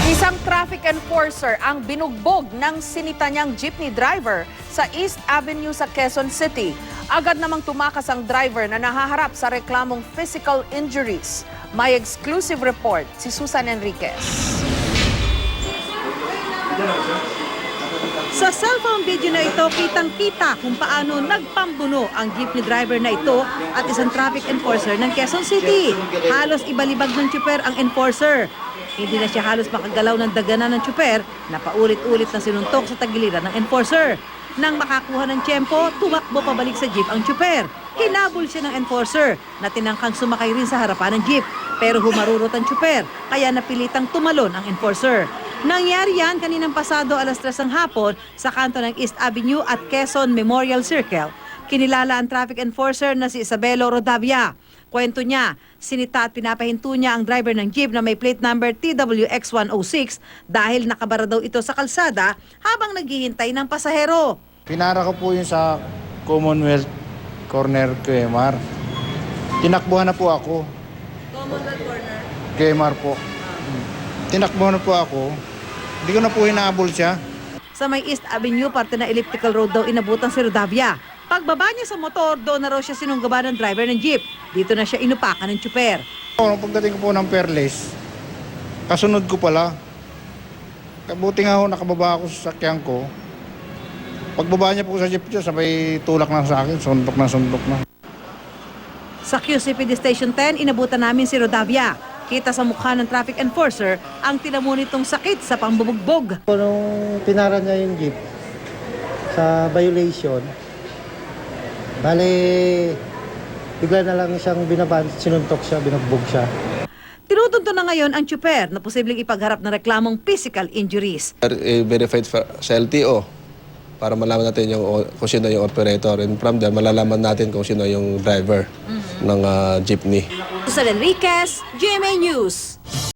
Isang traffic enforcer ang binugbog ng sinita niyang jeepney driver sa East Avenue sa Quezon City. Agad namang tumakas ang driver na nahaharap sa reklamong physical injuries. May exclusive report si Susan Enriquez. Sa cellphone video na ito, kitang-kita kung paano nagpambuno ang jeepney driver na ito at isang traffic enforcer ng Quezon City. Halos ibalibag ng tsuper ang enforcer. Hindi na siya halos makagalaw ng daganan ng tsuper na paulit-ulit na sinuntok sa tagiliran ng enforcer. Nang makakuha ng tiyempo, tumakbo pabalik sa jeep ang tsuper. Hinabol siya ng enforcer na tinangkang sumakay rin sa harapan ng jeep. Pero humarurot ang tsuper, kaya napilitang tumalon ang enforcer. Nangyari yan kaninang pasado 3:00 ng hapon sa kanto ng East Avenue at Quezon Memorial Circle. Kinilala ang traffic enforcer na si Isabelo Rodavia. Kwento niya, sinita at pinapahinto niya ang driver ng jeep na may plate number TWX106 dahil nakabara daw ito sa kalsada habang naghihintay ng pasahero. Pinara ko po yun sa Commonwealth Corner QMR. Tinakbuhan na po ako. Commonwealth Corner? QMR po. Tinakbuhan na po ako. Hindi ko na po hinahabol siya. Sa may East Avenue, parte na elliptical road daw inabutan si Rodavia. Pagbaba niya sa motor, doon na raw siya sinunggaban ng driver ng jeep. Dito na siya inupakan ng tsuper. Pagdating ko po ng Perles, kasunod ko pala. Kabuti nga ho, nakababa ako sa sakyan ko. Pagbaba niya po sa jeep niya, sabay tulak na sa akin, sundok na. Sa QCPD Station 10, inabutan namin si Rodavia. Kita sa mukha ng traffic enforcer ang tinamo nitong sakit sa pambubugbog. Nung pinara niya yung jeep sa violation, bale, bigla na lang siyang binaban, sinuntok siya, binugbog siya. Tinutunto na ngayon ang tsuper na posibleng ipagharap ng reklamong physical injuries. Verified sa LTO para malaman natin kung sino yung operator. And from there, malalaman natin kung sino yung driver ng jeepney. Susan Enriquez, GMA News.